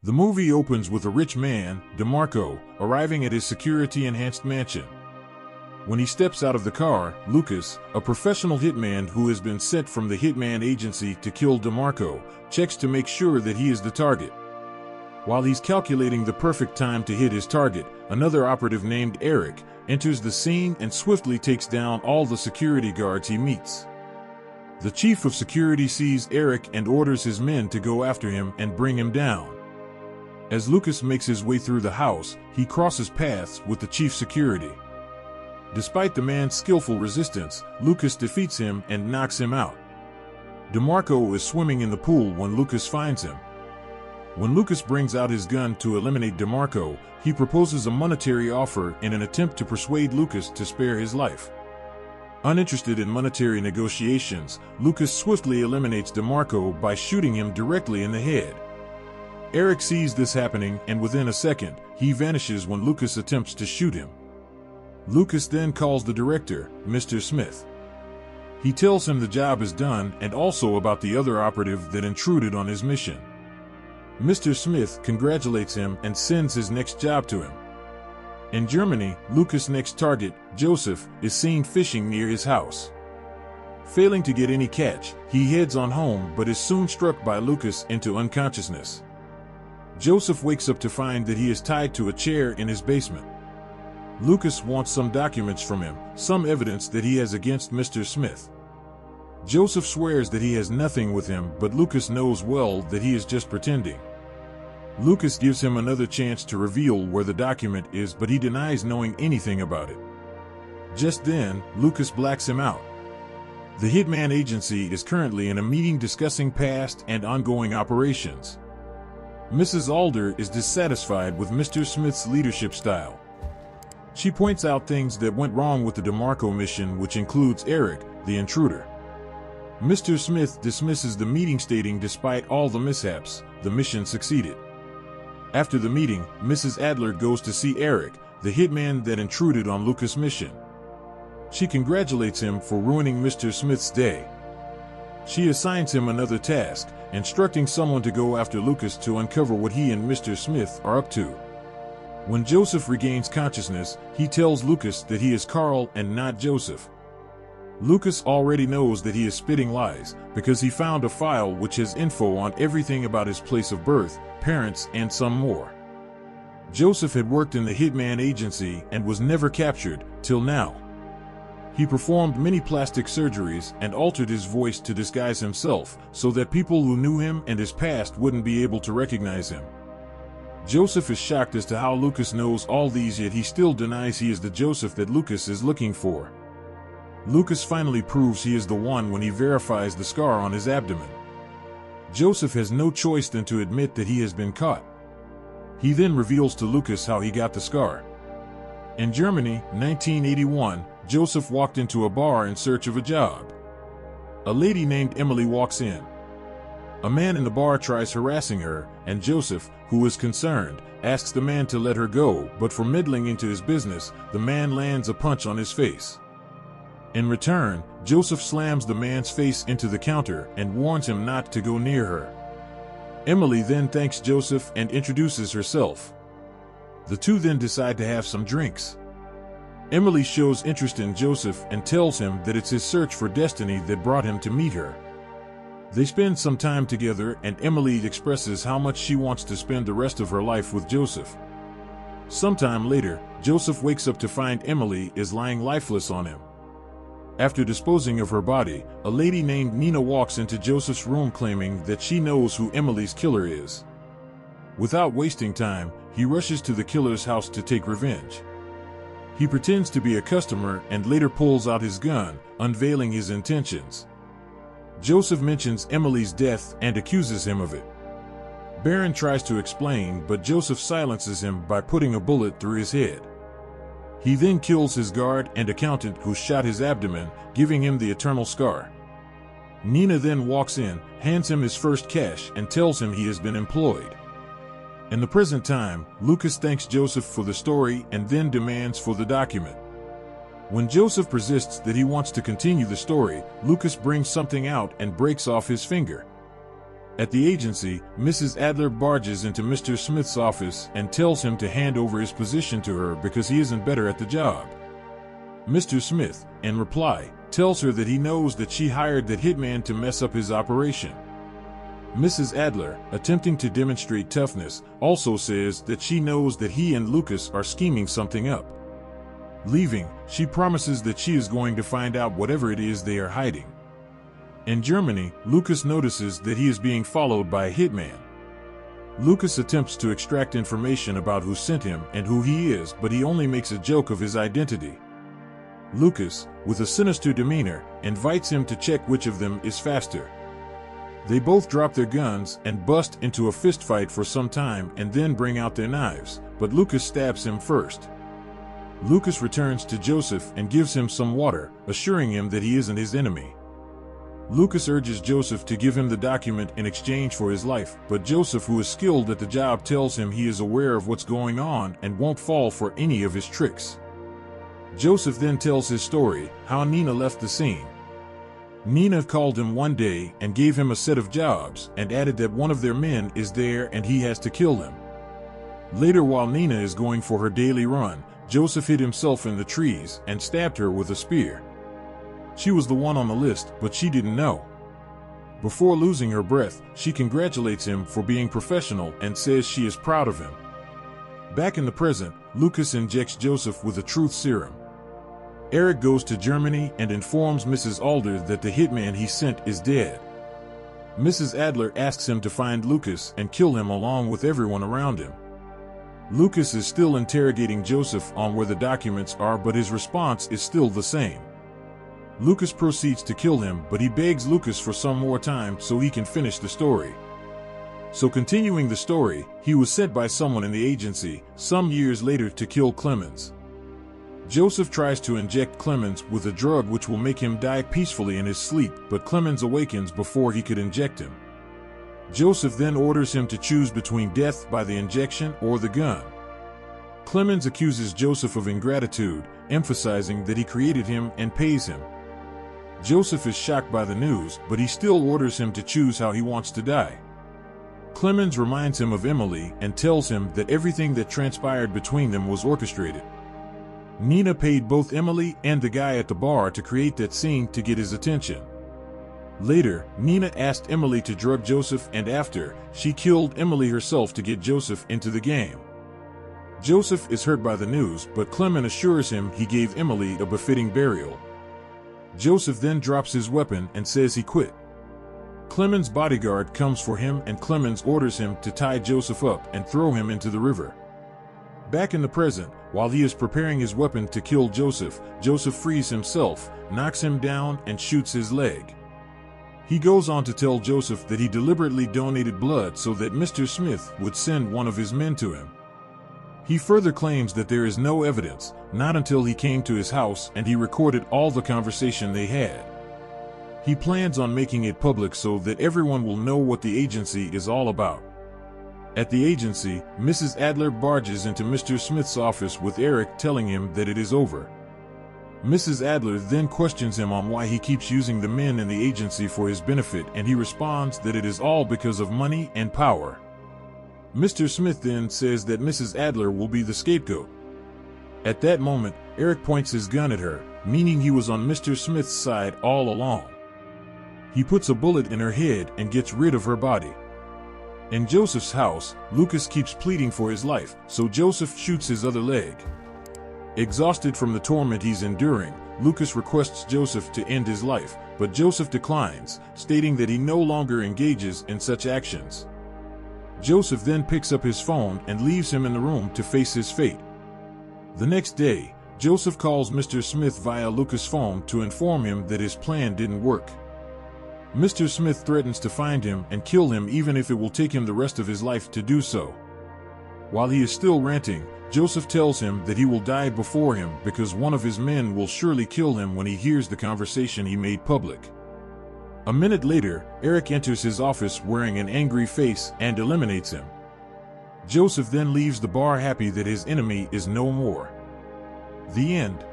The movie opens with a rich man, DeMarco, arriving at his security-enhanced mansion. When he steps out of the car, Lucas, a professional hitman who has been sent from the Hitman Agency to kill DeMarco, checks to make sure that he is the target. While he's calculating the perfect time to hit his target, another operative named Eric enters the scene and swiftly takes down all the security guards he meets. The chief of security sees Eric and orders his men to go after him and bring him down. As Lucas makes his way through the house, he crosses paths with the chief security. Despite the man's skillful resistance, Lucas defeats him and knocks him out. DeMarco is swimming in the pool when Lucas finds him. When Lucas brings out his gun to eliminate DeMarco, he proposes a monetary offer in an attempt to persuade Lucas to spare his life. Uninterested in monetary negotiations, Lucas swiftly eliminates DeMarco by shooting him directly in the head. Eric sees this happening, and within a second, he vanishes when Lucas attempts to shoot him. Lucas then calls the director, Mr. Smith. He tells him the job is done and also about the other operative that intruded on his mission. Mr. Smith congratulates him and sends his next job to him. In Germany, Lucas' next target, Joseph, is seen fishing near his house. Failing to get any catch, he heads on home but is soon struck by Lucas into unconsciousness. Joseph wakes up to find that he is tied to a chair in his basement. Lucas wants some documents from him, some evidence that he has against Mr. Smith. Joseph swears that he has nothing with him, but Lucas knows well that he is just pretending. Lucas gives him another chance to reveal where the document is, but he denies knowing anything about it. Just then, Lucas blacks him out. The Hitman Agency is currently in a meeting discussing past and ongoing operations. Mrs. Alder is dissatisfied with Mr. Smith's leadership style. She points out things that went wrong with the DeMarco mission, which includes Eric, the intruder. Mr. Smith dismisses the meeting, stating despite all the mishaps, the mission succeeded. After the meeting, Mrs. Adler goes to see Eric, the hitman that intruded on Lucas' mission. She congratulates him for ruining Mr. Smith's day. She assigns him another task, instructing someone to go after Lucas to uncover what he and Mr. Smith are up to. When Joseph regains consciousness, he tells Lucas that he is Carl and not Joseph. Lucas already knows that he is spitting lies, because he found a file which has info on everything about his place of birth, parents, and some more. Joseph had worked in the Hitman Agency and was never captured, till now. He performed many plastic surgeries and altered his voice to disguise himself, so that people who knew him and his past wouldn't be able to recognize him. Joseph is shocked as to how Lucas knows all these, yet he still denies he is the Joseph that Lucas is looking for. Lucas finally proves he is the one when he verifies the scar on his abdomen. Joseph has no choice than to admit that he has been caught. He then reveals to Lucas how he got the scar. In Germany, 1981, Joseph walked into a bar in search of a job. A lady named Emily walks in. A man in the bar tries harassing her, and Joseph, who is concerned, asks the man to let her go, but for meddling into his business, the man lands a punch on his face. In return, Joseph slams the man's face into the counter and warns him not to go near her. Emily then thanks Joseph and introduces herself. The two then decide to have some drinks. Emily shows interest in Joseph and tells him that it's his search for destiny that brought him to meet her. They spend some time together, and Emily expresses how much she wants to spend the rest of her life with Joseph. Sometime later, Joseph wakes up to find Emily is lying lifeless on him. After disposing of her body, a lady named Nina walks into Joseph's room claiming that she knows who Emily's killer is. Without wasting time, he rushes to the killer's house to take revenge. He pretends to be a customer and later pulls out his gun, unveiling his intentions. Joseph mentions Emily's death and accuses him of it. Baron tries to explain, but Joseph silences him by putting a bullet through his head. He then kills his guard and accountant who shot his abdomen, giving him the eternal scar. Nina then walks in, hands him his first cash, and tells him he has been employed. In the present time, Lucas thanks Joseph for the story and then demands for the document. When Joseph persists that he wants to continue the story, Lucas brings something out and breaks off his finger. At the agency, Mrs. Adler barges into Mr. Smith's office and tells him to hand over his position to her because he isn't better at the job. Mr. Smith, in reply, tells her that he knows that she hired that hitman to mess up his operation. Mrs. Adler, attempting to demonstrate toughness, also says that she knows that he and Lucas are scheming something up. Leaving, she promises that she is going to find out whatever it is they are hiding. In Germany, Lucas notices that he is being followed by a hitman. Lucas attempts to extract information about who sent him and who he is, but he only makes a joke of his identity. Lucas, with a sinister demeanor, invites him to check which of them is faster. They both drop their guns and bust into a fistfight for some time and then bring out their knives, but Lucas stabs him first. Lucas returns to Joseph and gives him some water, assuring him that he isn't his enemy. Lucas urges Joseph to give him the document in exchange for his life, but Joseph, who is skilled at the job, tells him he is aware of what's going on and won't fall for any of his tricks. Joseph then tells his story, how Nina left the scene. Nina called him one day and gave him a set of jobs and added that one of their men is there and he has to kill them. Later, while Nina is going for her daily run, Joseph hid himself in the trees and stabbed her with a spear. She was the one on the list, but she didn't know. Before losing her breath, she congratulates him for being professional and says she is proud of him. Back in the present, Lucas injects Joseph with a truth serum. Eric goes to Germany and informs Mrs. Adler that the hitman he sent is dead. Mrs. Adler asks him to find Lucas and kill him along with everyone around him. Lucas is still interrogating Joseph on where the documents are, but his response is still the same. Lucas proceeds to kill him, but he begs Lucas for some more time so he can finish the story. So, continuing the story, he was sent by someone in the agency some years later to kill Clemens. Joseph tries to inject Clemens with a drug which will make him die peacefully in his sleep, but Clemens awakens before he could inject him. Joseph then orders him to choose between death by the injection or the gun. Clemens accuses Joseph of ingratitude, emphasizing that he created him and pays him. Joseph is shocked by the news, but he still orders him to choose how he wants to die. Clemens reminds him of Emily and tells him that everything that transpired between them was orchestrated. Nina paid both Emily and the guy at the bar to create that scene to get his attention. Later, Nina asked Emily to drug Joseph, and after, she killed Emily herself to get Joseph into the game. Joseph is hurt by the news, but Clemens assures him he gave Emily a befitting burial. Joseph then drops his weapon and says he quit. Clemens' bodyguard comes for him and Clemens orders him to tie Joseph up and throw him into the river. Back in the present, while he is preparing his weapon to kill Joseph, Joseph frees himself, knocks him down, and shoots his leg. He goes on to tell Joseph that he deliberately donated blood so that Mr. Smith would send one of his men to him. He further claims that there is no evidence, not until he came to his house and he recorded all the conversation they had. He plans on making it public so that everyone will know what the agency is all about. At the agency, Mrs. Adler barges into Mr. Smith's office with Eric telling him that it is over. Mrs. Adler then questions him on why he keeps using the men in the agency for his benefit, and he responds that it is all because of money and power. Mr. Smith then says that Mrs. Adler will be the scapegoat. At that moment, Eric points his gun at her, meaning he was on Mr. Smith's side all along. He puts a bullet in her head and gets rid of her body. In Joseph's house, Lucas keeps pleading for his life, so Joseph shoots his other leg. Exhausted from the torment he's enduring, Lucas requests Joseph to end his life, but Joseph declines, stating that he no longer engages in such actions. Joseph then picks up his phone and leaves him in the room to face his fate. The next day, Joseph calls Mr. Smith via Lucas' phone to inform him that his plan didn't work. Mr. Smith threatens to find him and kill him even if it will take him the rest of his life to do so. While he is still ranting, Joseph tells him that he will die before him because one of his men will surely kill him when he hears the conversation he made public. A minute later, Eric enters his office wearing an angry face and eliminates him. Joseph then leaves the bar happy that his enemy is no more. The end.